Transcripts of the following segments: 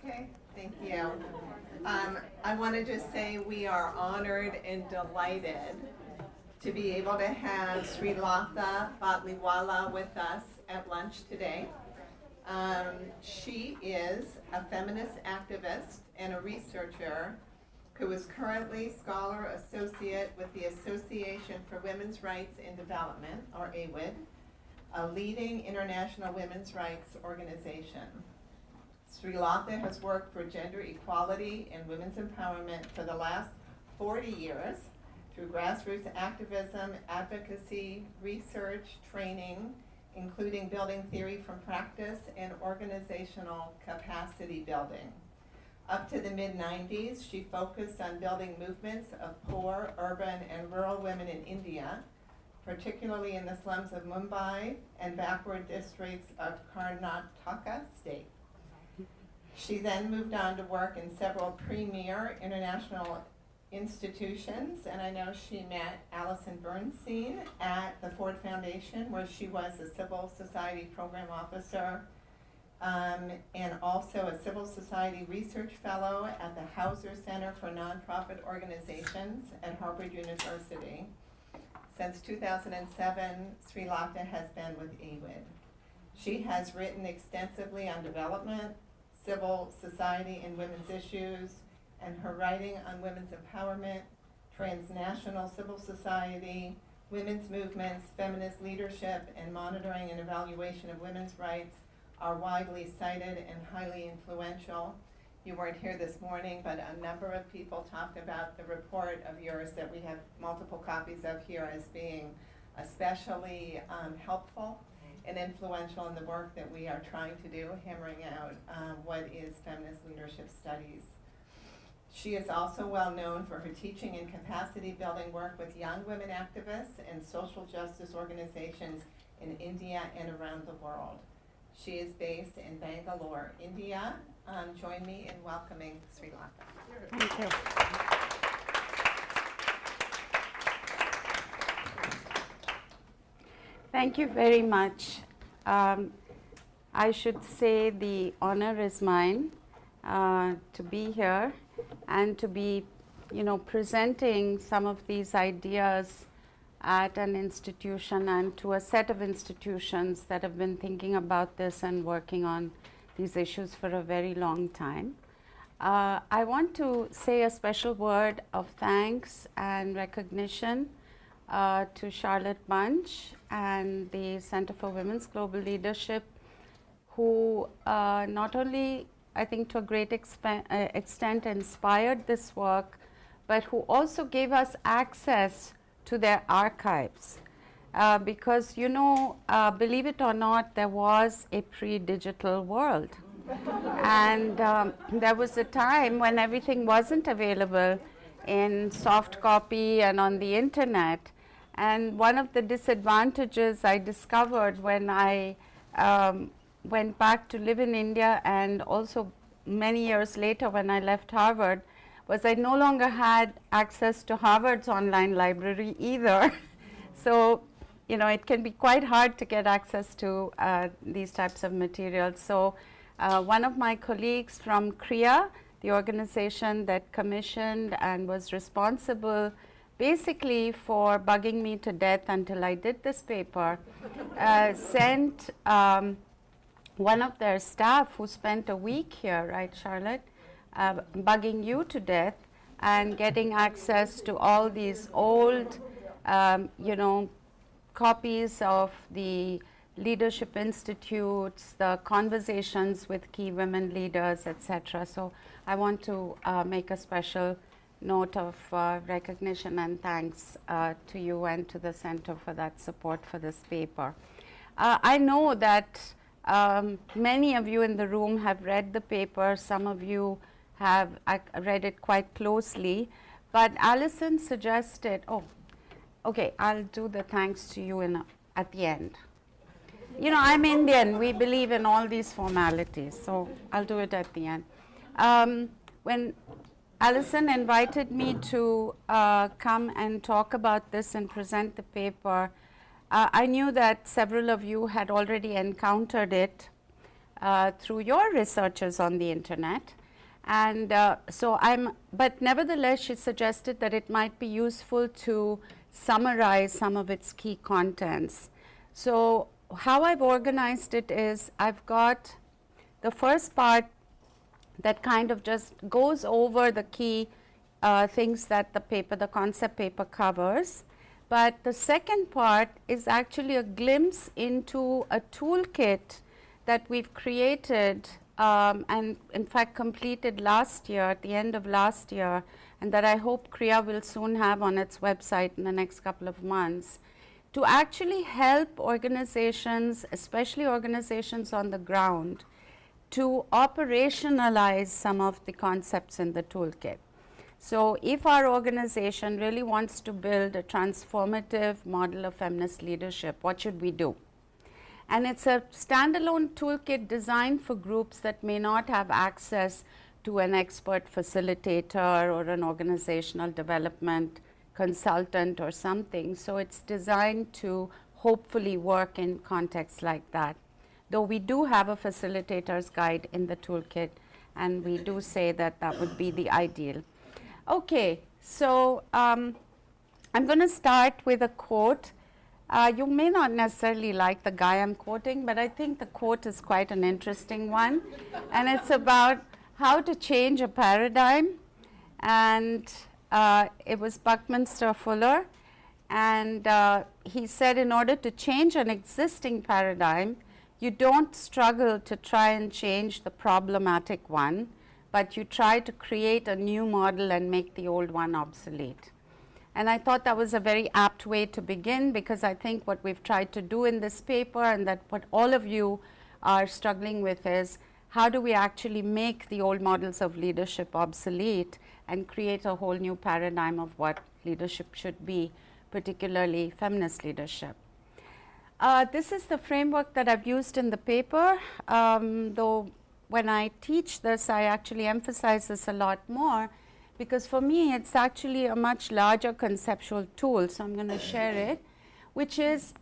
Okay, thank you. I want to just say we are honored and delighted to be able to have Srilatha Batliwala with us at lunch today. She is a feminist activist and a researcher who is currently Scholar Associate with the Association for Women's Rights in Development, or AWID, a leading international women's rights organization. Srilatha has worked for gender equality and women's empowerment for the last 40 years through grassroots activism, advocacy, research, training, including building theory from practice and organizational capacity building. Up to the mid-90s, she focused on building movements of poor, urban, and rural women in India, particularly in the slums of Mumbai and backward districts of Karnataka state. She then moved on to work in several premier international institutions, and I know she met Alison Bernstein at the Ford Foundation, where she was a civil society program officer, and also a civil society research fellow at the Hauser Center for Nonprofit Organizations at Harvard University. Since 2007, Srilatha has been with AWID. She has written extensively on development, civil society and women's issues, and her writing on women's empowerment, transnational civil society, women's movements, feminist leadership, and monitoring and evaluation of women's rights are widely cited and highly influential. You weren't here this morning, but a number of people talked about the report of yours that we have multiple copies of here as being especially helpful and influential in the work that we are trying to do, hammering out what is feminist leadership studies. She is also well known for her teaching and capacity building work with young women activists and social justice organizations in India and around the world. She is based in Bangalore, India. Join me in welcoming Srilatha. Thank you. Thank you very much. I should say the honor is mine to be here and to be, presenting some of these ideas at an institution and to a set of institutions that have been thinking about this and working on these issues for a very long time. I want to say a special word of thanks and recognition to Charlotte Bunch and the Center for Women's Global Leadership, who not only, I think, to a great extent inspired this work, but who also gave us access to their archives. Because, believe it or not, there was a pre-digital world. And there was a time when everything wasn't available in soft copy and on the internet. And one of the disadvantages I discovered when I went back to live in India, and also many years later when I left Harvard, was I no longer had access to Harvard's online library either. So, it can be quite hard to get access to these types of materials. So one of my colleagues from CREA, the organization that commissioned and was responsible basically for bugging me to death until I did this paper, sent one of their staff who spent a week here, right, Charlotte, bugging you to death and getting access to all these old, copies of the leadership institutes, the conversations with key women leaders, etc. So I want to make a special note of recognition and thanks to you and to the Center for that support for this paper. I know that many of you in the room have read the paper. Some of you have read it quite closely, but Alison suggested, okay, I'll do the thanks to you at the end. I'm Indian, we believe in all these formalities, so I'll do it at the end. When Alison invited me to come and talk about this and present the paper, I knew that several of you had already encountered it, through your researches on the internet. And but nevertheless, she suggested that it might be useful to summarize some of its key contents. So how I've organized it is, I've got the first part that kind of just goes over the key things that the concept paper covers. But the second part is actually a glimpse into a toolkit that we've created and in fact completed last year, at the end of last year, and that I hope Kriya will soon have on its website in the next couple of months, to actually help organizations, especially organizations on the ground, to operationalize some of the concepts in the toolkit. So if our organization really wants to build a transformative model of feminist leadership, what should we do? And it's a standalone toolkit designed for groups that may not have access to an expert facilitator or an organizational development consultant or something. So it's designed to hopefully work in contexts like that. Though we do have a facilitator's guide in the toolkit, and we do say that that would be the ideal. Okay, so I'm going to start with a quote. You may not necessarily like the guy I'm quoting, but I think the quote is quite an interesting one. And it's about how to change a paradigm. And it was Buckminster Fuller. And he said, in order to change an existing paradigm, you don't struggle to try and change the problematic one, but you try to create a new model and make the old one obsolete. And I thought that was a very apt way to begin, because I think what we've tried to do in this paper, and that what all of you are struggling with, is how do we actually make the old models of leadership obsolete and create a whole new paradigm of what leadership should be, particularly feminist leadership. This is the framework that I've used in the paper, though when I teach this, I actually emphasize this a lot more, because for me, it's actually a much larger conceptual tool. So I'm going to share it, which is,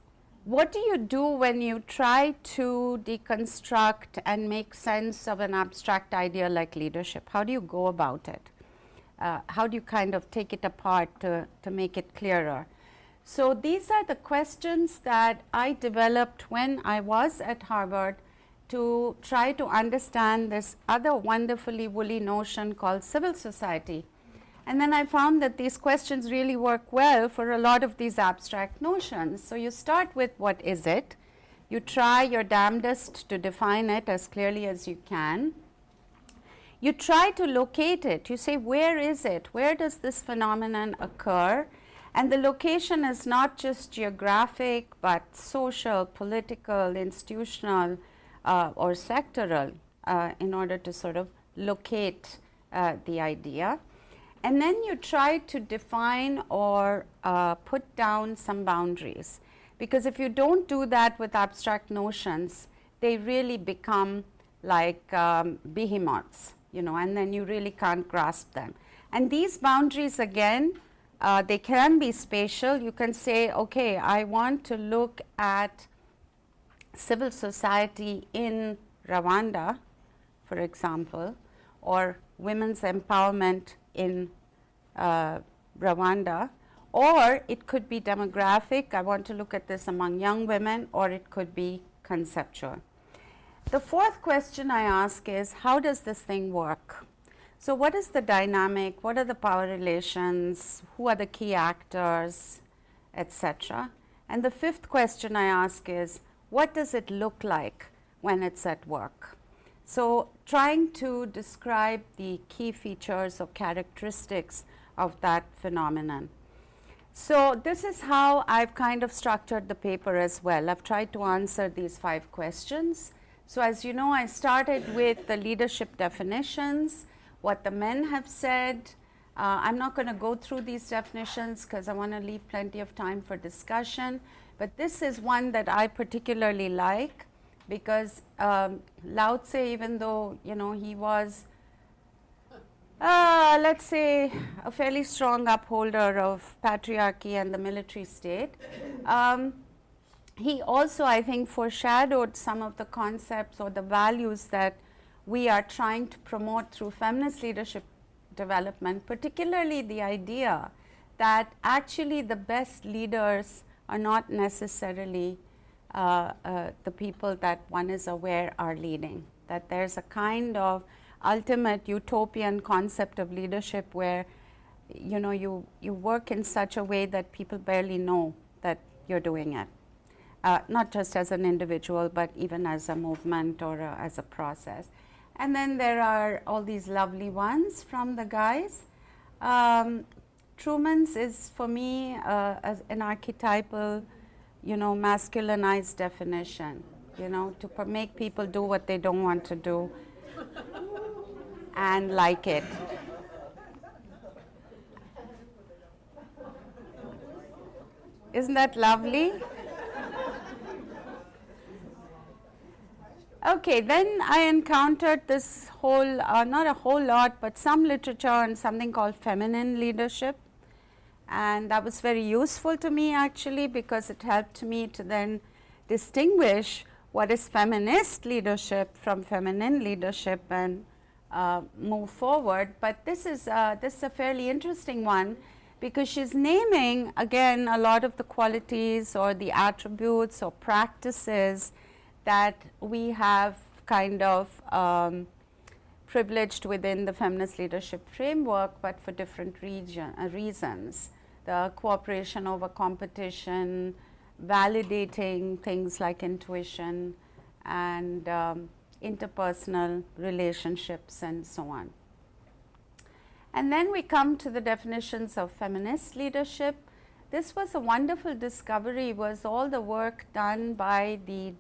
what do you do when you try to deconstruct and make sense of an abstract idea like leadership? How do you go about it? How do you kind of take it apart to make it clearer? So these are the questions that I developed when I was at Harvard to try to understand this other wonderfully woolly notion called civil society. And then I found that these questions really work well for a lot of these abstract notions. So you start with, what is it? You try your damnedest to define it as clearly as you can. You try to locate it. You say, where is it? Where does this phenomenon occur? And the location is not just geographic, but social, political, institutional, or sectoral, in order to sort of locate the idea. And then you try to define or put down some boundaries. Because if you don't do that with abstract notions, they really become like behemoths, and then you really can't grasp them. And these boundaries, again, they can be spatial. You can say, okay, I want to look at civil society in Rwanda, for example, or women's empowerment in Rwanda, or it could be demographic. I want to look at this among young women, or it could be conceptual. The fourth question I ask is, how does this thing work? So what is the dynamic? What are the power relations? Who are the key actors, etc.? And the fifth question I ask is, what does it look like when it's at work? So trying to describe the key features or characteristics of that phenomenon. So this is how I've kind of structured the paper as well. I've tried to answer these 5 questions. So as you know, I started with the leadership definitions, what the men have said. I'm not going to go through these definitions because I want to leave plenty of time for discussion. But this is one that I particularly like, because Lao Tse, even though he was, let's say, a fairly strong upholder of patriarchy and the military state, he also, I think, foreshadowed some of the concepts or the values that we are trying to promote through feminist leadership development, particularly the idea that actually the best leaders are not necessarily the people that one is aware are leading, that there's a kind of ultimate utopian concept of leadership where you work in such a way that people barely know that you're doing it. Not just as an individual, but even as a movement or as a process. And then there are all these lovely ones from the guys. Truman's is, for me, as an archetypal, masculinized definition, to make people do what they don't want to do and like it. Isn't that lovely? Okay, then I encountered this whole, not a whole lot, but some literature on something called feminine leadership. And that was very useful to me actually, because it helped me to then distinguish what is feminist leadership from feminine leadership and move forward. But this is a fairly interesting one, because she's naming again a lot of the qualities or the attributes or practices that we have kind of privileged within the feminist leadership framework, but for different reasons. The cooperation over competition, validating things like intuition, and interpersonal relationships, and so on. And then we come to the definitions of feminist leadership. This was a wonderful discovery, was all the work done by the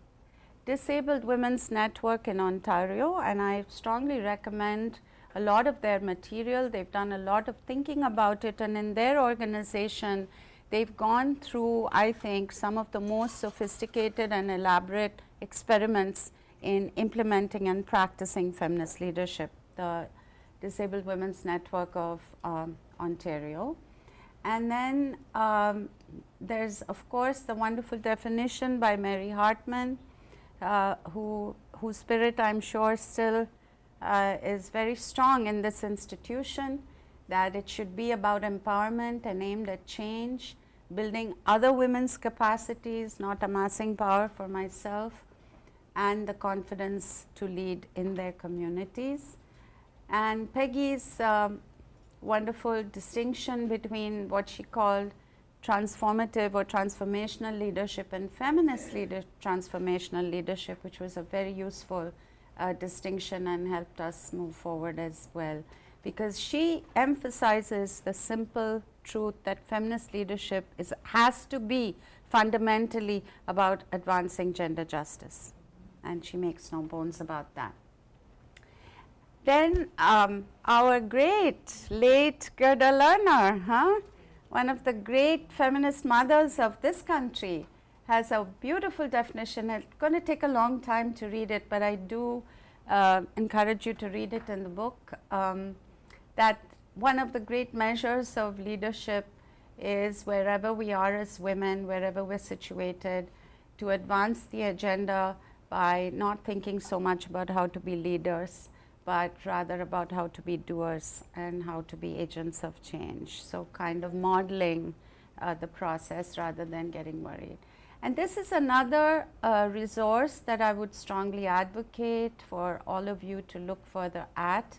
Disabled Women's Network in Ontario, and I strongly recommend a lot of their material. They've done a lot of thinking about it, and in their organization, they've gone through, I think, some of the most sophisticated and elaborate experiments in implementing and practicing feminist leadership, the Disabled Women's Network of Ontario. And then there's, of course, the wonderful definition by Mary Hartman, whose spirit I'm sure still is very strong in this institution, that it should be about empowerment and aimed at change, building other women's capacities, not amassing power for myself, and the confidence to lead in their communities. And Peggy's wonderful distinction between what she called transformative or transformational leadership and feminist transformational leadership, which was a very useful distinction and helped us move forward as well, because she emphasizes the simple truth that feminist leadership has to be fundamentally about advancing gender justice, and she makes no bones about that. Then our great late Gerda Lerner, one of the great feminist mothers of this country, has a beautiful definition. It's going to take a long time to read it, but I do encourage you to read it in the book, that one of the great measures of leadership is wherever we are as women, wherever we're situated, to advance the agenda by not thinking so much about how to be leaders, but rather about how to be doers and how to be agents of change. So kind of modeling the process rather than getting worried. And this is another resource that I would strongly advocate for all of you to look further at,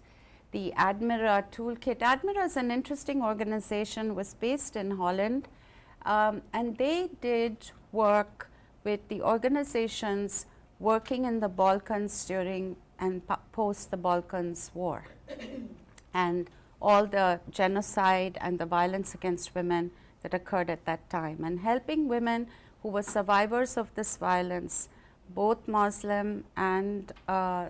the Admira Toolkit. Admira is an interesting organization, was based in Holland, and they did work with the organizations working in the Balkans during and post the Balkans War, and all the genocide and the violence against women that occurred at that time, and helping women who were survivors of this violence, both Muslim and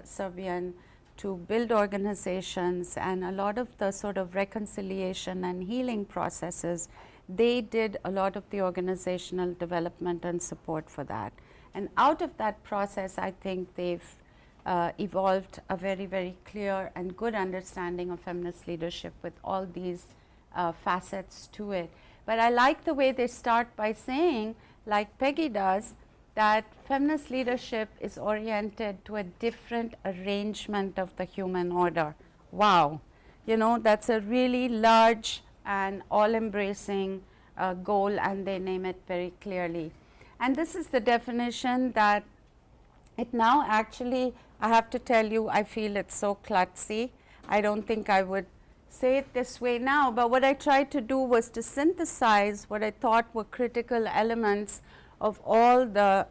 Serbian, to build organizations, and a lot of the sort of reconciliation and healing processes. They did a lot of the organizational development and support for that. And out of that process, I think they've evolved a very, very clear and good understanding of feminist leadership with all these facets to it. But I like the way they start by saying, like Peggy does, that feminist leadership is oriented to a different arrangement of the human order. Wow, you know, that's a really large and all-embracing goal, and they name it very clearly. And this is the definition that it now actually, I have to tell you, I feel it's so klutzy. I don't think I would say it this way now, but what I tried to do was to synthesize what I thought were critical elements of all the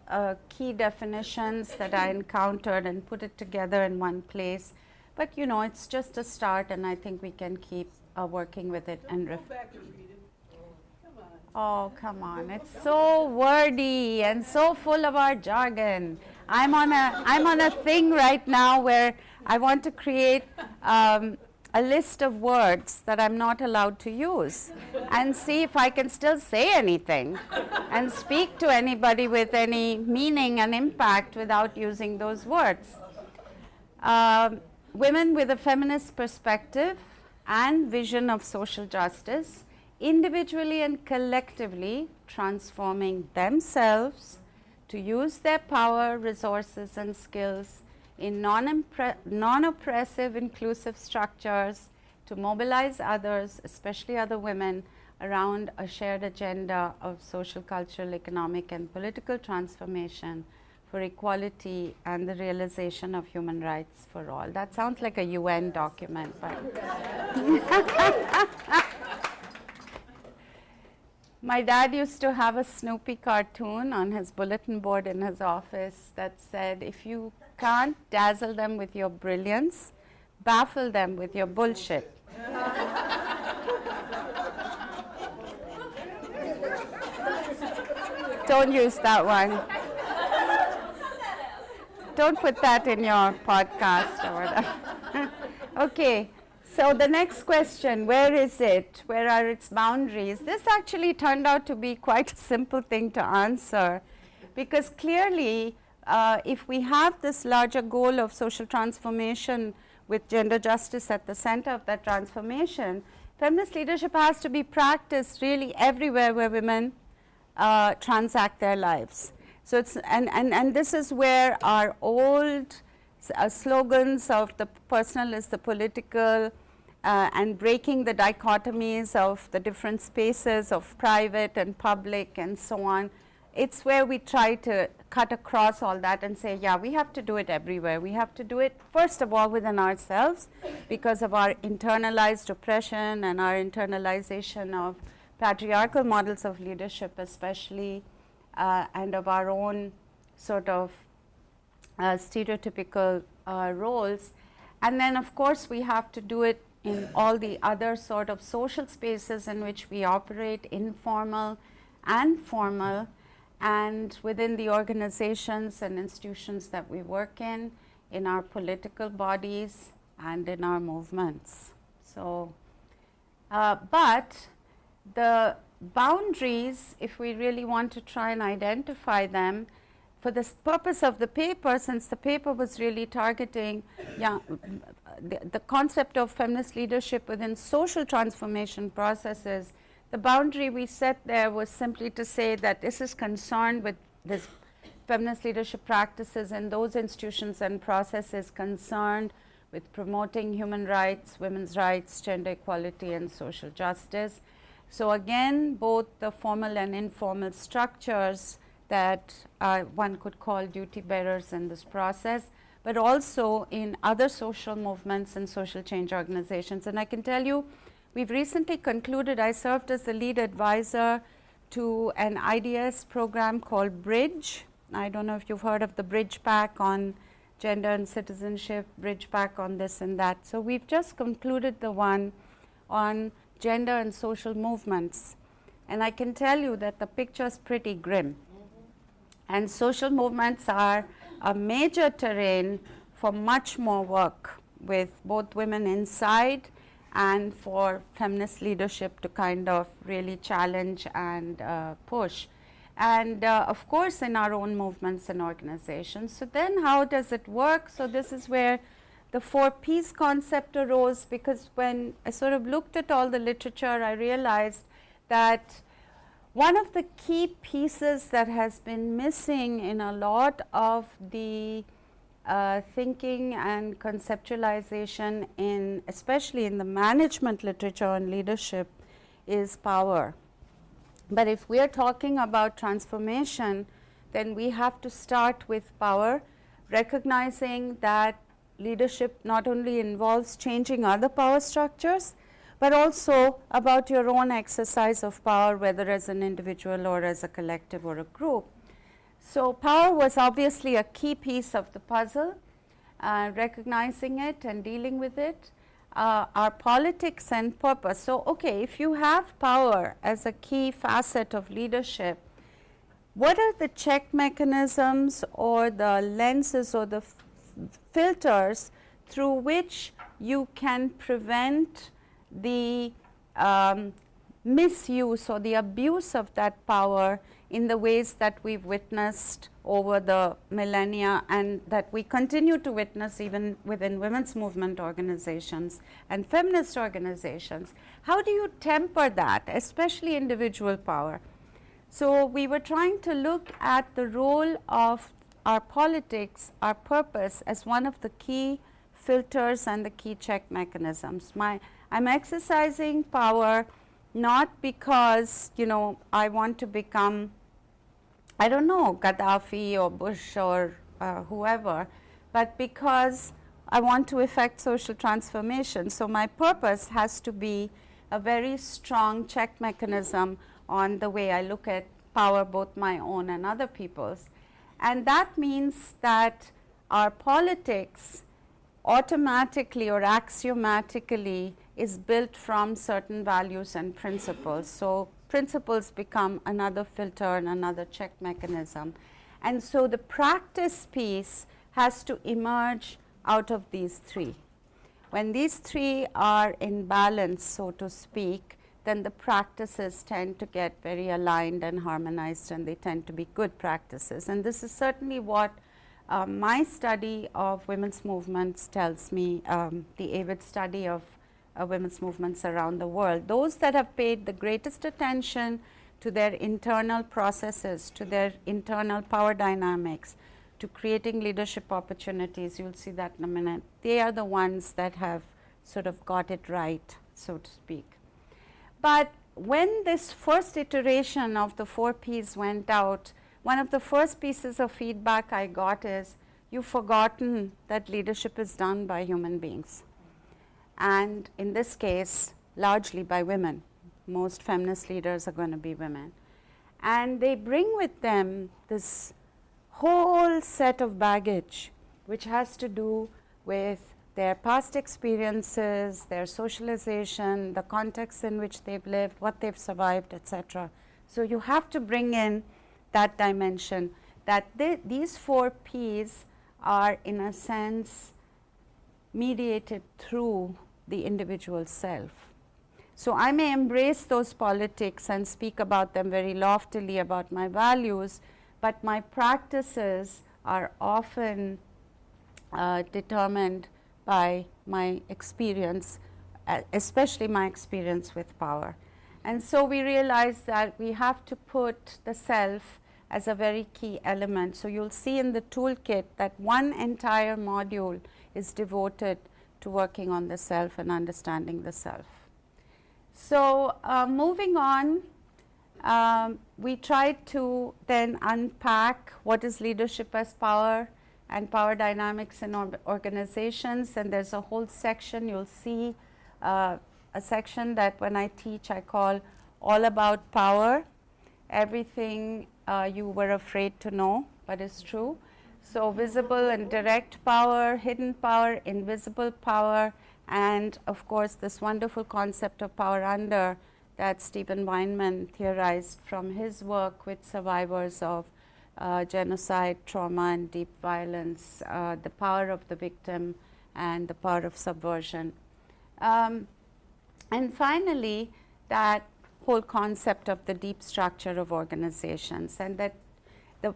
key definitions that I encountered and put it together in one place. But you know, it's just a start, and I think we can keep working with it. And go back and read it. oh, come on, it's so wordy and so full of our jargon. I'm on a thing right now where I want to create a list of words that I'm not allowed to use and see if I can still say anything and speak to anybody with any meaning and impact without using those words. Women with a feminist perspective and vision of social justice, individually and collectively transforming themselves to use their power, resources, and skills in non-oppressive, inclusive structures to mobilize others, especially other women, around a shared agenda of social, cultural, economic, and political transformation for equality and the realization of human rights for all. That sounds like a UN document, but my dad used to have a Snoopy cartoon on his bulletin board in his office that said, if you can't dazzle them with your brilliance, baffle them with your bullshit. Don't use that one. Don't put that in your podcast or whatever. Okay. So the next question, where is it? Where are its boundaries? This actually turned out to be quite a simple thing to answer, because clearly if we have this larger goal of social transformation with gender justice at the center of that transformation, feminist leadership has to be practiced really everywhere where women transact their lives. So it's, and this is where our old slogans of the personal is the political, and breaking the dichotomies of the different spaces of private and public and so on, it's where we try to cut across all that and say, yeah, we have to do it everywhere. We have to do it, first of all, within ourselves because of our internalized oppression and our internalization of patriarchal models of leadership especially, and of our own sort of stereotypical roles. And then, of course, we have to do it in all the other sort of social spaces in which we operate, informal and formal, and within the organizations and institutions that we work in our political bodies, and in our movements. So, but the boundaries, if we really want to try and identify them, for the purpose of the paper, since the paper was really targeting the concept of feminist leadership within social transformation processes, the boundary we set there was simply to say that this is concerned with this feminist leadership practices in those institutions and processes concerned with promoting human rights, women's rights, gender equality, and social justice. So again, both the formal and informal structures that one could call duty bearers in this process, but also in other social movements and social change organizations. And I can tell you, we've recently concluded, I served as the lead advisor to an IDS program called Bridge. I don't know if you've heard of the Bridge Pack on gender and citizenship, Bridge Pack on this and that. So we've just concluded the one on gender and social movements. And I can tell you that the picture is pretty grim. And social movements are a major terrain for much more work with both women inside and for feminist leadership to kind of really challenge and push. And of course in our own movements and organizations. So then how does it work? So this is where the 4Ps concept arose, because when I sort of looked at all the literature, I realized that one of the key pieces that has been missing in a lot of the thinking and conceptualization in, especially in the management literature on leadership, is power. But if we are talking about transformation, then we have to start with power, recognizing that leadership not only involves changing other power structures, but also about your own exercise of power, whether as an individual or as a collective or a group. So power was obviously a key piece of the puzzle, recognizing it and dealing with it. Our politics and purpose. So, okay, if you have power as a key facet of leadership, what are the check mechanisms or the lenses or the filters through which you can prevent the misuse or the abuse of that power in the ways that we've witnessed over the millennia and that we continue to witness even within women's movement organizations and feminist organizations? How do you temper that, especially individual power? So we were trying to look at the role of our politics, our purpose, as one of the key filters and the key check mechanisms. I'm exercising power not because, you know, I want to become, I don't know, Gaddafi or Bush or whoever, but because I want to effect social transformation. So my purpose has to be a very strong check mechanism on the way I look at power, both my own and other people's. And that means that our politics automatically or axiomatically is built from certain values and principles. So principles become another filter and another check mechanism. And so the practice piece has to emerge out of these three. When these three are in balance, so to speak, then the practices tend to get very aligned and harmonized, and they tend to be good practices. And this is certainly what my study of women's movements tells me, the AWID study of women's movements around the world. Those that have paid the greatest attention to their internal processes, to their internal power dynamics, to creating leadership opportunities, you'll see that in a minute, they are the ones that have sort of got it right, so to speak. But when this first iteration of the 4 Ps went out, one of the first pieces of feedback I got is, you've forgotten that leadership is done by human beings. And in this case, largely by women. Most feminist leaders are going to be women. And they bring with them this whole set of baggage, which has to do with their past experiences, their socialization, the context in which they've lived, what they've survived, etc. So you have to bring in that dimension, that these 4 Ps are in a sense mediated through the individual self. So I may embrace those politics and speak about them very loftily about my values, but my practices are often determined by my experience, especially my experience with power. And so we realize that we have to put the self as a very key element. So you'll see in the toolkit that one entire module is devoted to working on the self and understanding the self. So moving on, we tried to then unpack what is leadership as power and power dynamics in organizations, and there's a whole section. You'll see a section that when I teach I call all about power, everything you were afraid to know but is true. So visible and direct power, hidden power, invisible power, and of course this wonderful concept of power under that Stephen Weinman theorized from his work with survivors of genocide, trauma, and deep violence, the power of the victim and the power of subversion. And finally, that whole concept of the deep structure of organizations, and that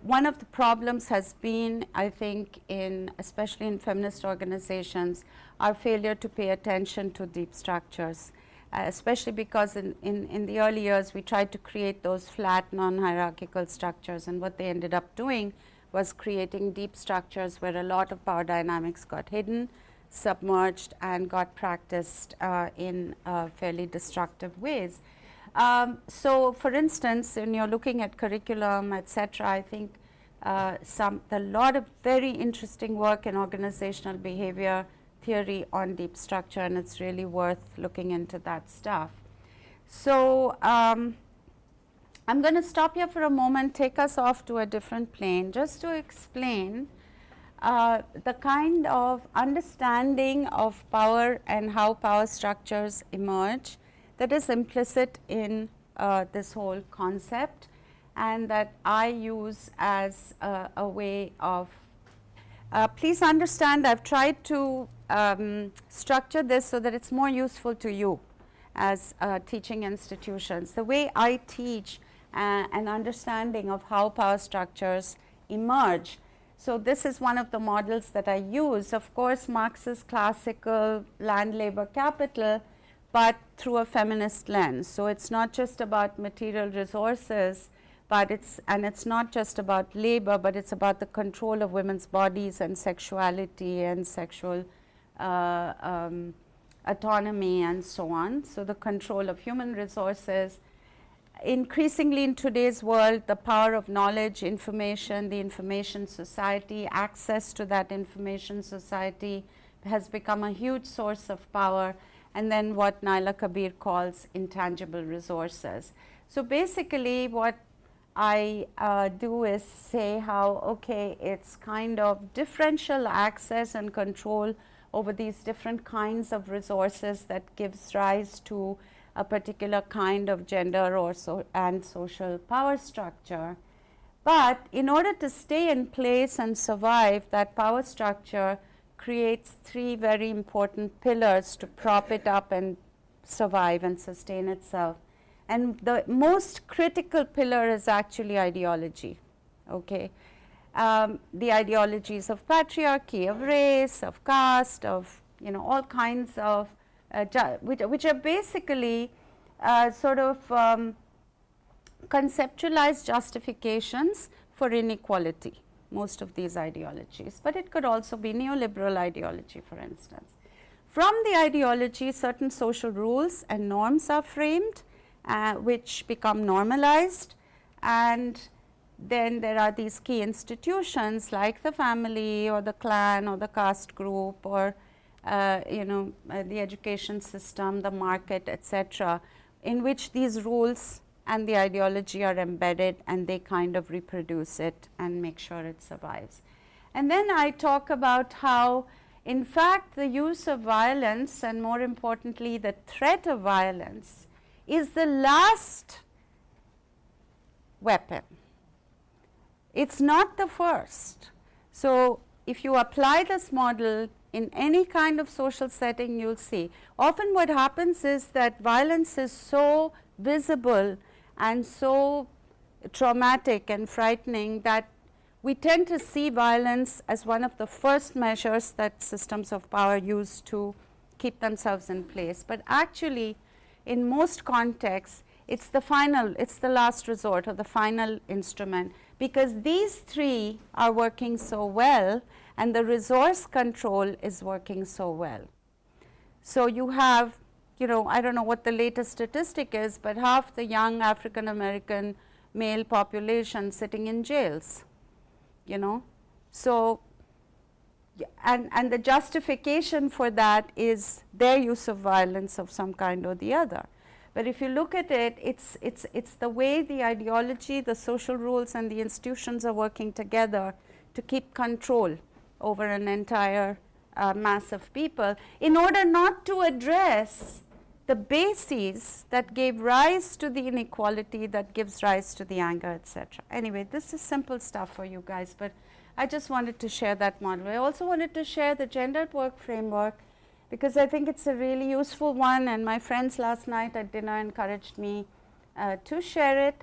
one of the problems has been, I think, especially in feminist organizations, our failure to pay attention to deep structures. especially because in the early years we tried to create those flat non-hierarchical structures, and what they ended up doing was creating deep structures where a lot of power dynamics got hidden, submerged, and got practiced in fairly destructive ways. So for instance, when you're looking at curriculum, etc., I think a lot of very interesting work in organizational behavior theory on deep structure, and it's really worth looking into that stuff. So I'm going to stop here for a moment, take us off to a different plane, just to explain the kind of understanding of power and how power structures emerge that is implicit in this whole concept, and that I use as a way of, please understand, I've tried to structure this so that it's more useful to you as teaching institutions. The way I teach an understanding of how power structures emerge. So this is one of the models that I use. Of course, Marx's classical land, labor, capital, but through a feminist lens. So it's not just about material resources, but it's not just about labor, but it's about the control of women's bodies and sexuality and sexual autonomy and so on. So the control of human resources. Increasingly in today's world, the power of knowledge, information, the information society, access to that information society has become a huge source of power, and then what Naila Kabir calls intangible resources. So basically what I do is say how, okay, it's kind of differential access and control over these different kinds of resources that gives rise to a particular kind of gender or and social power structure. But in order to stay in place and survive, that power structure creates three very important pillars to prop it up and survive and sustain itself. And the most critical pillar is actually ideology. Okay, the ideologies of patriarchy, of race, of caste, of all kinds of which are basically sort of conceptualized justifications for inequality, most of these ideologies. But it could also be neoliberal ideology, for instance. From the ideology, certain social rules and norms are framed, which become normalized, and then there are these key institutions like the family or the clan or the caste group or the education system, the market, etc., in which these rules and the ideology are embedded, and they kind of reproduce it and make sure it survives. And then I talk about how, in fact, the use of violence, and more importantly, the threat of violence, is the last weapon. It's not the first. So if you apply this model in any kind of social setting, you'll see. Often what happens is that violence is so visible and so traumatic and frightening that we tend to see violence as one of the first measures that systems of power use to keep themselves in place. But actually, in most contexts, it's the last resort or the final instrument, because these three are working so well and the resource control is working so well. So you have, I don't know what the latest statistic is, but half the young African American male population sitting in jails, So, and the justification for that is their use of violence of some kind or the other. But if you look at it, it's the way the ideology, the social rules, and the institutions are working together to keep control over an entire mass of people, in order not to address the bases that gave rise to the inequality, that gives rise to the anger, etc. Anyway, this is simple stuff for you guys, but I just wanted to share that model. I also wanted to share the gendered work framework, because I think it's a really useful one, and my friends last night at dinner encouraged me to share it.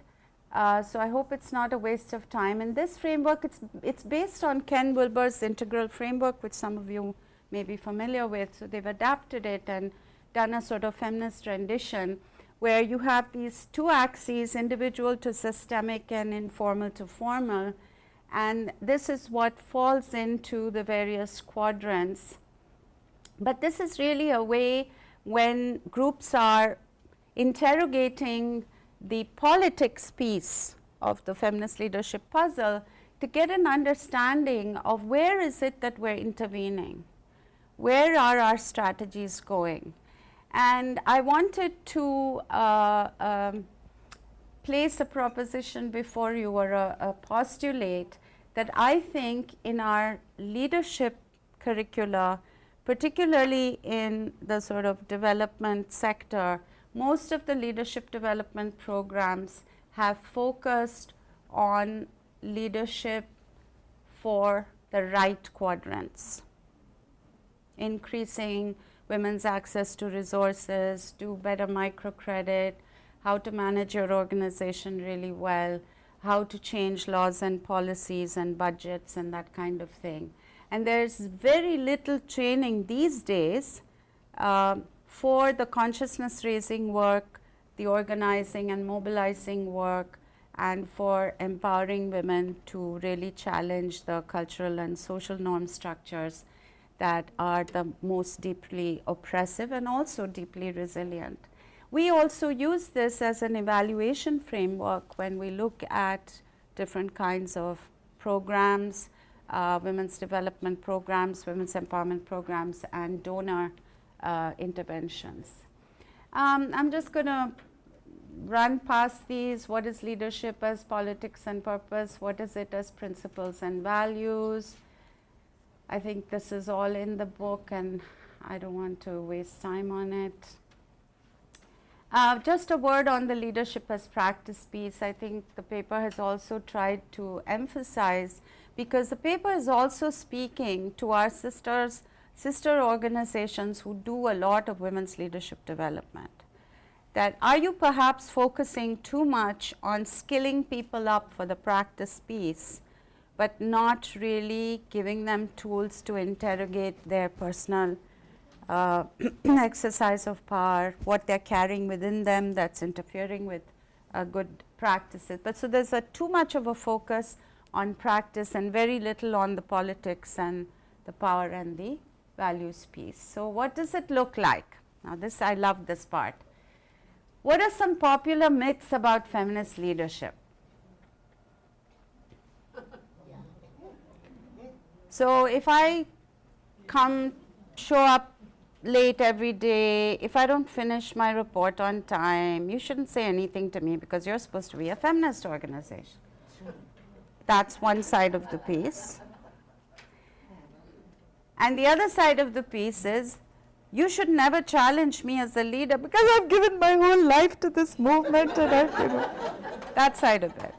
So I hope it's not a waste of time. And this framework, it's based on Ken Wilber's integral framework, which some of you may be familiar with. So they've adapted it and done a sort of feminist rendition where you have these two axes, individual to systemic and informal to formal, and this is what falls into the various quadrants. But this is really a way when groups are interrogating the politics piece of the feminist leadership puzzle to get an understanding of where is it that we're intervening, where are our strategies going. And I wanted to place a proposition before you, or a postulate that I think in our leadership curricula, particularly in the sort of development sector, most of the leadership development programs have focused on leadership for the right quadrants, increasing women's access to resources, do better microcredit, how to manage your organization really well, how to change laws and policies and budgets and that kind of thing. And there's very little training these days for the consciousness raising work, the organizing and mobilizing work, and for empowering women to really challenge the cultural and social norm structures that are the most deeply oppressive and also deeply resilient. We also use this as an evaluation framework when we look at different kinds of programs, women's development programs, women's empowerment programs, and donor interventions. I'm just going to run past these. What is leadership as politics and purpose? What is it as principles and values? I think this is all in the book and I don't want to waste time on it. Just a word on the leadership as practice piece. I think the paper has also tried to emphasize, because the paper is also speaking to our sister organizations who do a lot of women's leadership development. That are you perhaps focusing too much on skilling people up for the practice piece, but not really giving them tools to interrogate their personal exercise of power, what they're carrying within them that's interfering with good practices. But so there's too much of a focus on practice and very little on the politics and the power and the values piece. So what does it look like? Now this, I love this part. What are some popular myths about feminist leadership? So if I show up late every day, if I don't finish my report on time, you shouldn't say anything to me because you're supposed to be a feminist organization. That's one side of the piece. And the other side of the piece is, you should never challenge me as a leader because I've given my whole life to this movement and that side of it.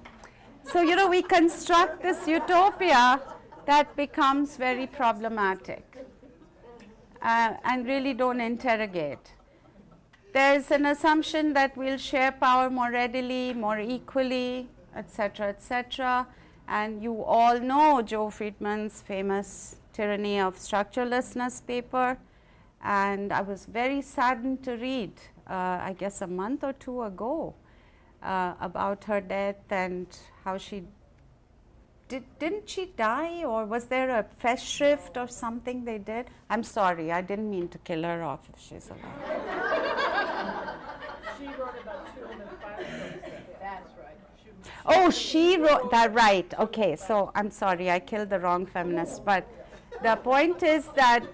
So, we construct this utopia that becomes very problematic and really don't interrogate. There's an assumption that we'll share power more readily, more equally, etc., etc. And you all know Joe Friedman's famous Tyranny of Structurelessness paper. And I was very saddened to read, I guess a month or two ago, about her death and how she didn't she die, or was there a Festschrift or something they did? I'm sorry, I didn't mean to kill her off if she's alive. She wrote about children and violence. That's right. Oh, she wrote that, right. Okay, so I'm sorry, I killed the wrong feminist. But the point is that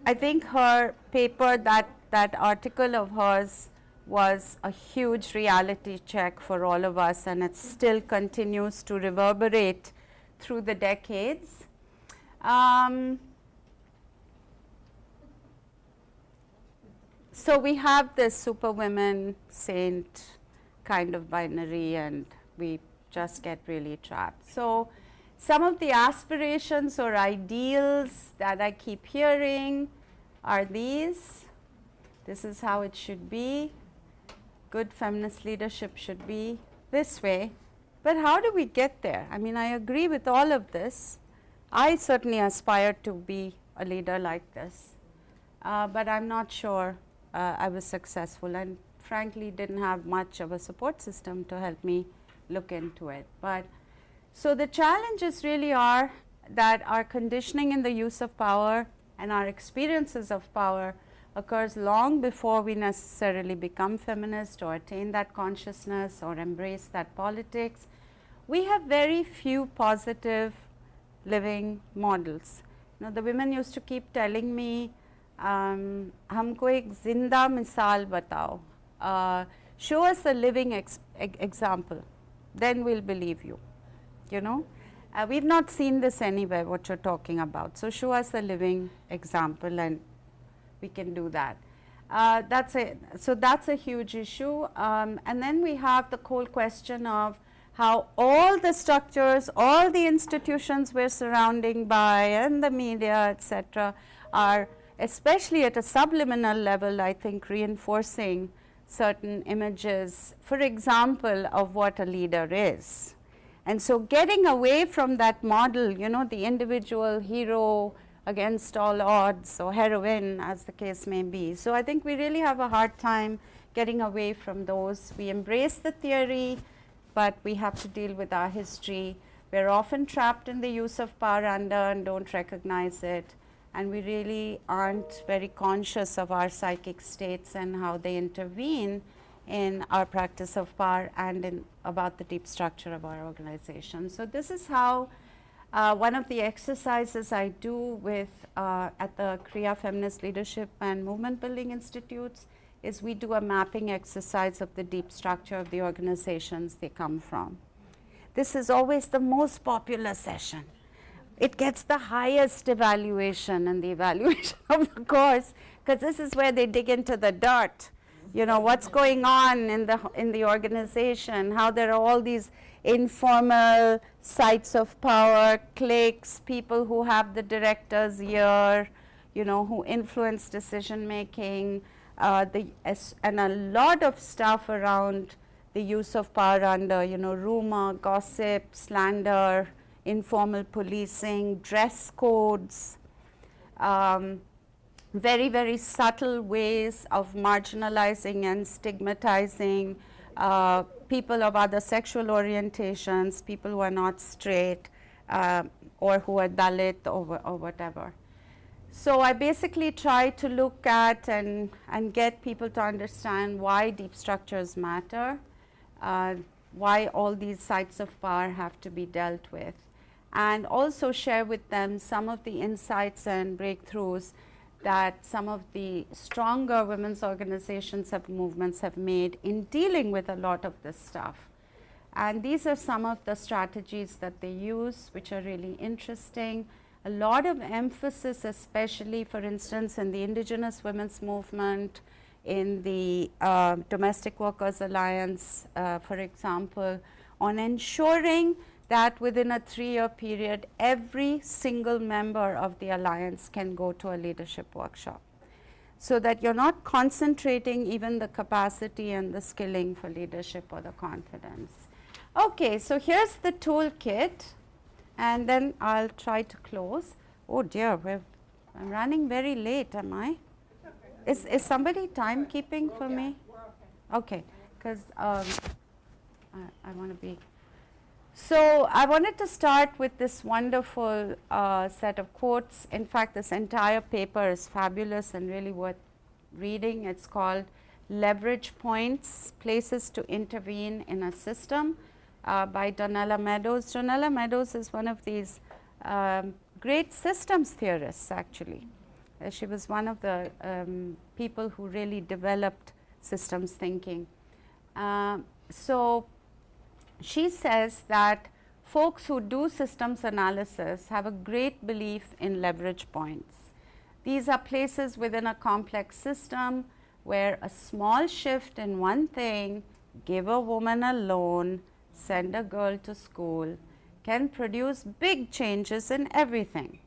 I think her paper, that article of hers, was a huge reality check for all of us, and it still continues to reverberate through the decades. So we have this superwoman saint kind of binary, and we just get really trapped. So some of the aspirations or ideals that I keep hearing are these. This is how it should be. Good feminist leadership should be this way. But how do we get there? I mean, I agree with all of this. I certainly aspire to be a leader like this. But I'm not sure I was successful, and frankly didn't have much of a support system to help me look into it. But so the challenges really are that our conditioning in the use of power and our experiences of power occurs long before we necessarily become feminist or attain that consciousness or embrace that politics. We have very few positive living models. You know, the women used to keep telling me, हमको एक जिंदा मिसाल बताओ, show us a living example, then we'll believe you. You know, we've not seen this anywhere, what you're talking about. So show us a living example, and we can do that. So that's a huge issue. And then we have the whole question of how all the structures, all the institutions we're surrounding by, and the media, etc., are, especially at a subliminal level, I think, reinforcing certain images, for example, of what a leader is. And so getting away from that model, you know, the individual hero against all odds, or heroine, as the case may be. So I think we really have a hard time getting away from those. We embrace the theory, but we have to deal with our history. We're often trapped in the use of power under and don't recognize it. And we really aren't very conscious of our psychic states and how they intervene in our practice of power and in about the deep structure of our organization. So this is how one of the exercises I do with at the Kriya Feminist Leadership and Movement Building Institutes is we do a mapping exercise of the deep structure of the organizations they come from. This is always the most popular session. It gets the highest evaluation in the evaluation of the course, because this is where they dig into the dirt. You know, what's going on in the organization, how there are all these informal sites of power, cliques, people who have the director's ear, you know, who influence decision making, and a lot of stuff around the use of power under, you know, rumor, gossip, slander, informal policing, dress codes, very, very subtle ways of marginalizing and stigmatizing people of other sexual orientations, people who are not straight, or who are Dalit or whatever. So I basically try to look at and get people to understand why deep structures matter, why all these sites of power have to be dealt with, and also share with them some of the insights and breakthroughs that some of the stronger women's organizations and movements have made in dealing with a lot of this stuff. And these are some of the strategies that they use, which are really interesting. A lot of emphasis, especially, for instance, in the Indigenous Women's Movement, in the Domestic Workers Alliance, for example, on ensuring that within a 3-year period, every single member of the alliance can go to a leadership workshop, so that you're not concentrating even the capacity and the skilling for leadership or the confidence. Okay, so here's the toolkit, and then I'll try to close. Oh dear, I'm running very late, am I? Is somebody timekeeping for me? Okay, because I want to be. So I wanted to start with this wonderful set of quotes. In fact, this entire paper is fabulous and really worth reading. It's called Leverage Points, Places to Intervene in a System, by Donella Meadows. Donella Meadows is one of these great systems theorists, actually. She was one of the people who really developed systems thinking. So she says that folks who do systems analysis have a great belief in leverage points. These are places within a complex system where a small shift in one thing, give a woman a loan, send a girl to school, can produce big changes in everything.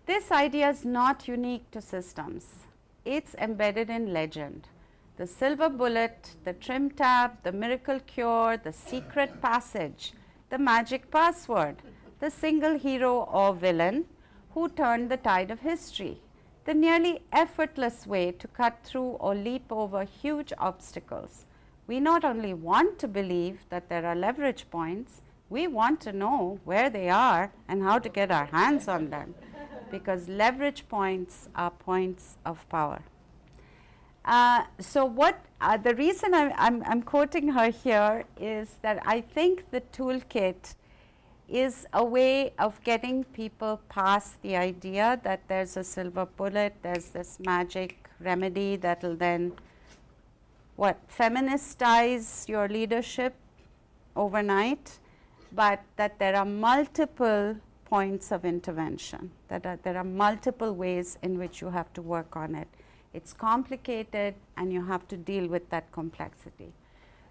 This idea is not unique to systems. It's embedded in legend. The silver bullet, the trim tab, the miracle cure, the secret passage, the magic password, the single hero or villain who turned the tide of history. the nearly effortless way to cut through or leap over huge obstacles. We not only want to believe that there are leverage points, we want to know where they are and how to get our hands on them, because leverage points are points of power. So the reason I'm quoting her here is that I think the toolkit is a way of getting people past the idea that there's a silver bullet, there's this magic remedy that will then feministize your leadership overnight, but that there are multiple points of intervention, that there are multiple ways in which you have to work on it. It's complicated and you have to deal with that complexity.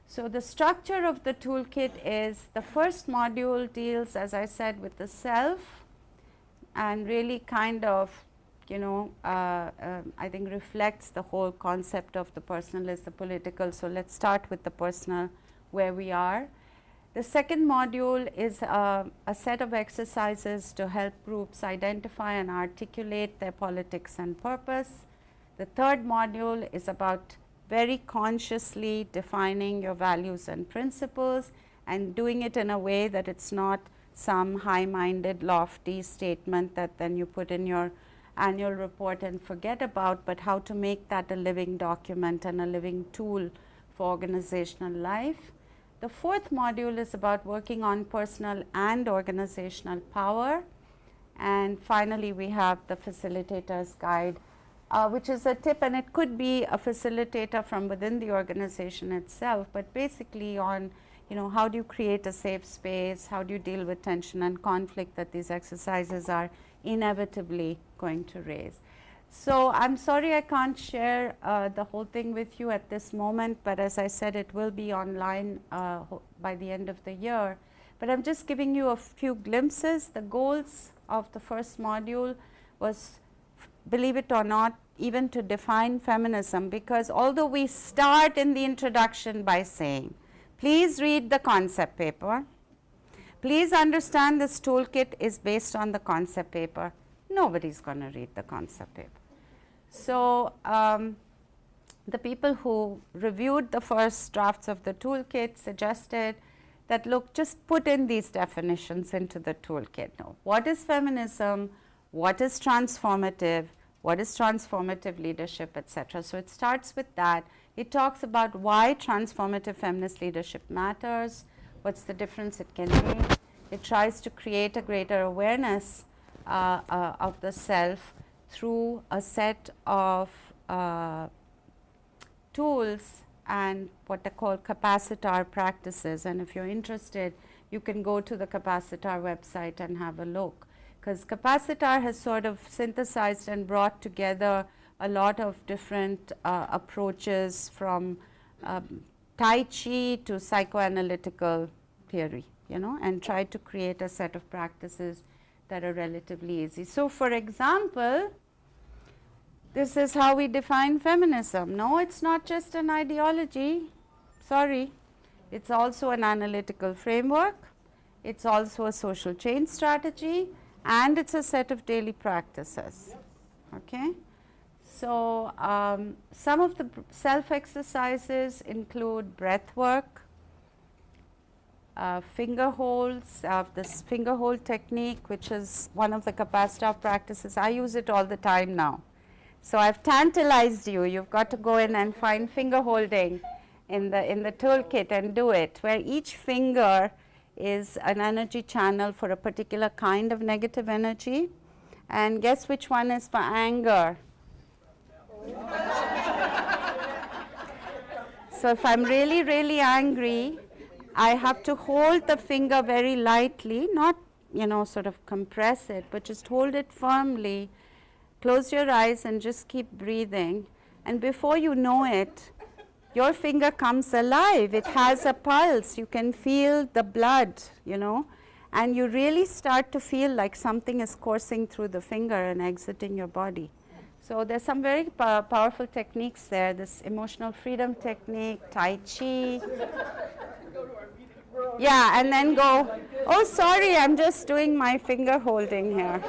So the structure of the toolkit is the first module deals, as I said, with the self and really kind of, I think reflects the whole concept of the personal is the political. So let's start with the personal, where we are. The second module is a set of exercises to help groups identify and articulate their politics and purpose. The third module is about very consciously defining your values and principles and doing it in a way that it's not some high-minded, lofty statement that then you put in your annual report and forget about, but how to make that a living document and a living tool for organizational life. The fourth module is about working on personal and organizational power. And finally, we have the facilitator's guide, which is a tip, and it could be a facilitator from within the organization itself, but basically on, how do you create a safe space, how do you deal with tension and conflict that these exercises are inevitably going to raise. So I'm sorry I can't share the whole thing with you at this moment, but as I said, it will be online by the end of the year. But I'm just giving you a few glimpses. The goals of the first module was, believe it or not, even to define feminism, because although we start in the introduction by saying, please read the concept paper, please understand this toolkit is based on the concept paper, nobody's going to read the concept paper. So the people who reviewed the first drafts of the toolkit suggested that, look, just put in these definitions into the toolkit. Now, what is feminism? What is transformative? What is transformative leadership, etc. So it starts with that. It talks about why transformative feminist leadership matters, what's the difference it can make. It tries to create a greater awareness of the self through a set of tools and what they call capacitar practices. And if you're interested, you can go to the capacitar website and have a look, because capacitar has sort of synthesized and brought together a lot of different approaches from Tai Chi to psychoanalytical theory, and tried to create a set of practices that are relatively easy. So for example, this is how we define feminism. No, it's not just an ideology. Sorry. It's also an analytical framework. It's also a social change strategy. And it's a set of daily practices. Okay? So some of the self-exercises include breath work, finger holds, this finger hold technique, which is one of the capacitor practices. I use it all the time now. So I've tantalized you. You've got to go in and find finger holding in the toolkit and do it, where each finger is an energy channel for a particular kind of negative energy. And guess which one is for anger? So if I'm really, really angry, I have to hold the finger very lightly, not, sort of compress it, but just hold it firmly. Close your eyes and just keep breathing. And before you know it, your finger comes alive. It has a pulse. You can feel the blood, and you really start to feel like something is coursing through the finger and exiting your body. So there's some very powerful techniques there. This emotional freedom technique, Tai Chi. Yeah, and then go, oh, sorry, I'm just doing my finger holding here.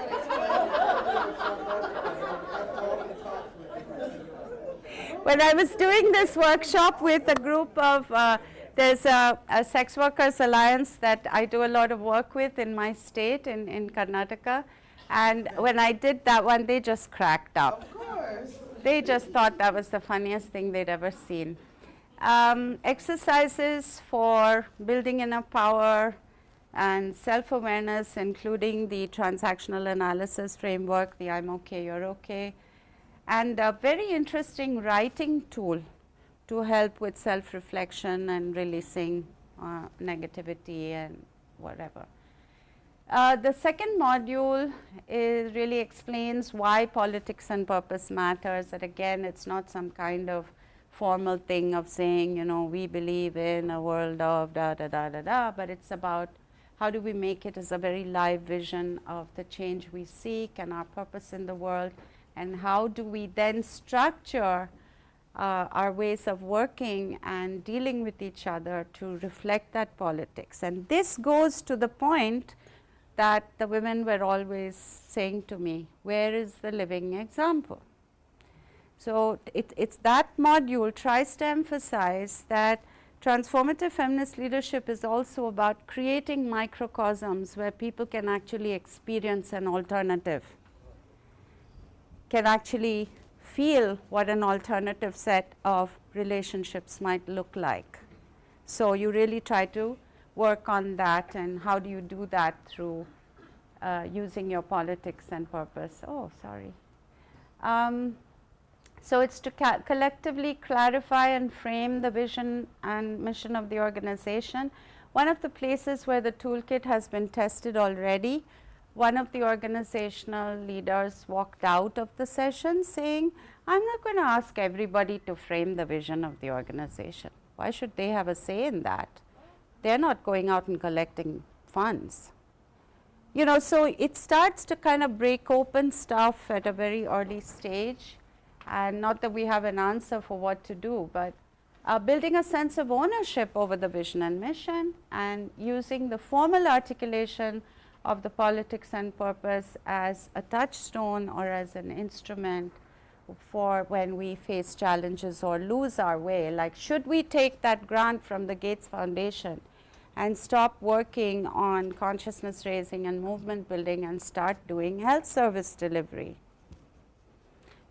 When I was doing this workshop with a group of, there's a sex workers alliance that I do a lot of work with in my state, in Karnataka. And when I did that one, they just cracked up. Of course. They just thought that was the funniest thing they'd ever seen. Exercises for building inner power and self-awareness, including the transactional analysis framework, the I'm okay, you're okay, and a very interesting writing tool to help with self-reflection and releasing negativity and whatever. The second module really explains why politics and purpose matters. And again, it's not some kind of formal thing of saying, you know, we believe in a world of da da da da da, but it's about how do we make it as a very live vision of the change we seek and our purpose in the world, and how do we then structure our ways of working and dealing with each other to reflect that politics. And this goes to the point that the women were always saying to me, where is the living example? So it's that module tries to emphasize that transformative feminist leadership is also about creating microcosms where people can actually experience an alternative, can actually feel what an alternative set of relationships might look like. So you really try to work on that, and how do you do that through using your politics and purpose. Oh, sorry. So it's to collectively clarify and frame the vision and mission of the organization. One of the places where the toolkit has been tested already, one of the organizational leaders walked out of the session saying, I'm not going to ask everybody to frame the vision of the organization. Why should they have a say in that? They're not going out and collecting funds. You know, so it starts to kind of break open stuff at a very early stage. And not that we have an answer for what to do, but building a sense of ownership over the vision and mission, and using the formal articulation of the politics and purpose as a touchstone or as an instrument for when we face challenges or lose our way. Like, should we take that grant from the Gates Foundation and stop working on consciousness raising and movement building and start doing health service delivery?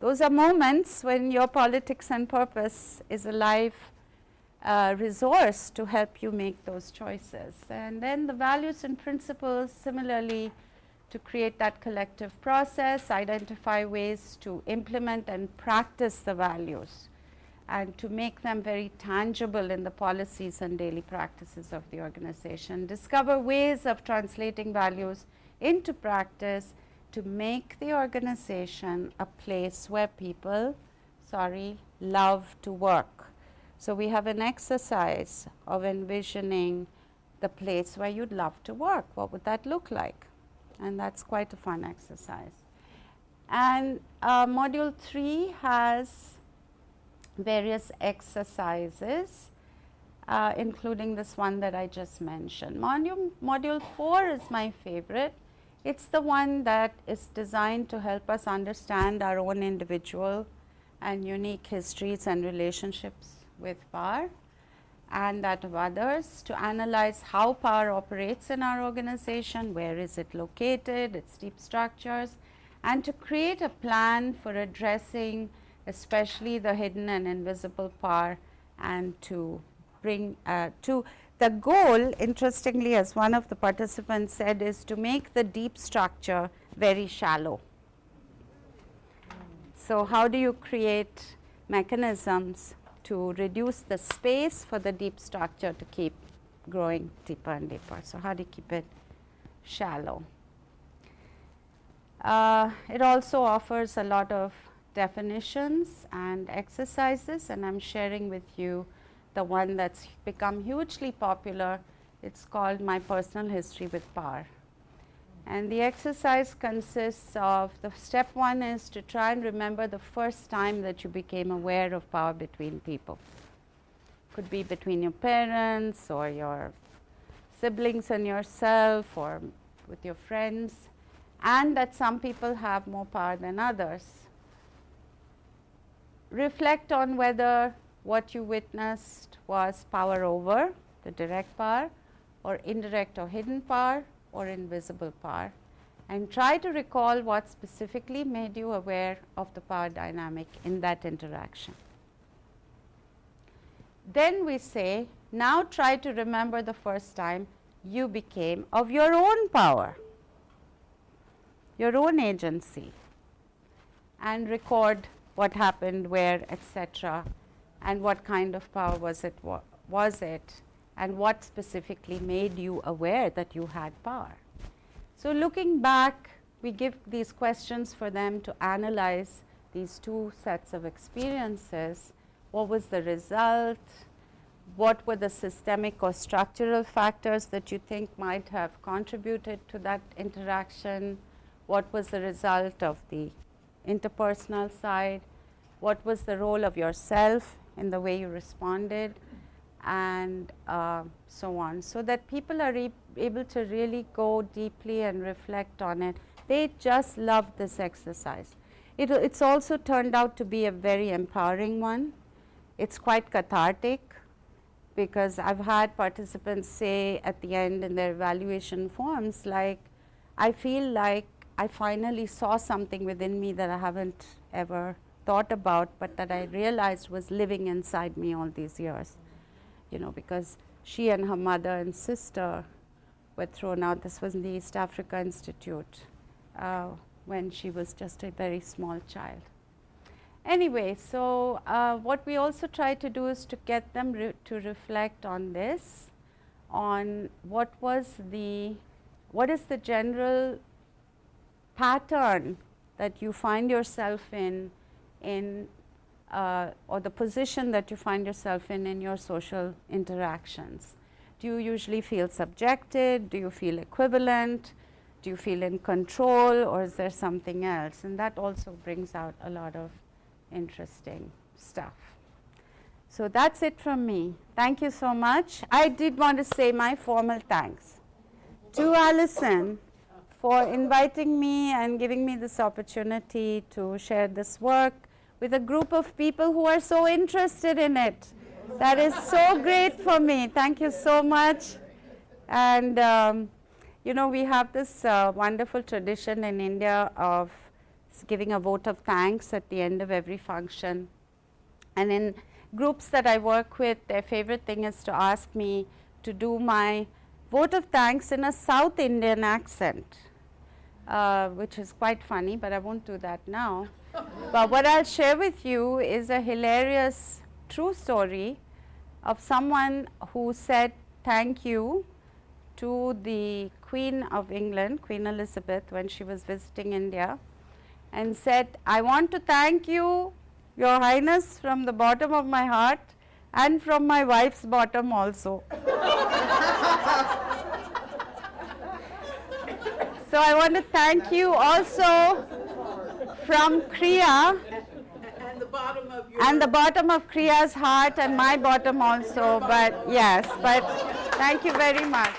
Those are moments when your politics and purpose is a live resource to help you make those choices. And then the values and principles, similarly, to create that collective process, identify ways to implement and practice the values, and to make them very tangible in the policies and daily practices of the organization. Discover ways of translating values into practice to make the organization a place where people, love to work. So we have an exercise of envisioning the place where you'd love to work. What would that look like? And that's quite a fun exercise. And module 3 has various exercises, including this one that I just mentioned. Module 4 is my favorite. It's the one that is designed to help us understand our own individual and unique histories and relationships with power and that of others, to analyze how power operates in our organization, where is it located, its deep structures, and to create a plan for addressing especially the hidden and invisible power, and to bring the goal, interestingly, as one of the participants said, is to make the deep structure very shallow. So how do you create mechanisms to reduce the space for the deep structure to keep growing deeper and deeper? So how do you keep it shallow? It also offers a lot of definitions and exercises, and I'm sharing with you the one that's become hugely popular. It's called My Personal History with Power. And the exercise consists of, the step 1 is to try and remember the first time that you became aware of power between people. Could be between your parents or your siblings and yourself, or with your friends, and that some people have more power than others. reflect on whether what you witnessed was power over, the direct power, or indirect or hidden power, or invisible power, and try to recall what specifically made you aware of the power dynamic in that interaction. Then we say, now try to remember the first time you became of your own power, your own agency, and record what happened, where, etc., and what kind of power was it, and what specifically made you aware that you had power. So looking back, we give these questions for them to analyze these two sets of experiences. What was the result? What were the systemic or structural factors that you think might have contributed to that interaction? What was the result of the interpersonal side? What was the role of yourself in the way you responded? And so on, so that people are able to really go deeply and reflect on it. They just love this exercise. It's also turned out to be a very empowering one. It's quite cathartic, because I've had participants say at the end in their evaluation forms, like, I feel like I finally saw something within me that I haven't ever thought about, but that I realized was living inside me all these years. You know, because she and her mother and sister were thrown out. This was in the East Africa Institute when she was just a very small child. Anyway, so what we also try to do is to get them to reflect on this, on what is the general pattern that you find yourself in or the position that you find yourself in your social interactions. Do you usually feel subjected? Do you feel equivalent? Do you feel in control, or is there something else? And that also brings out a lot of interesting stuff. So that's it from me. Thank you so much. I did want to say my formal thanks to Alison for inviting me and giving me this opportunity to share this work with a group of people who are so interested in it. That is so great for me. Thank you so much. And you know, we have this wonderful tradition in India of giving a vote of thanks at the end of every function. And in groups that I work with, their favorite thing is to ask me to do my vote of thanks in a South Indian accent, which is quite funny, but I won't do that now. But what I'll share with you is a hilarious true story of someone who said thank you to the Queen of England, Queen Elizabeth, when she was visiting India, and said, I want to thank you, Your Highness, from the bottom of my heart and from my wife's bottom also. So I want to thank you also from Kriya, and the bottom of Kriya's heart and my bottom also, but yes, but thank you very much.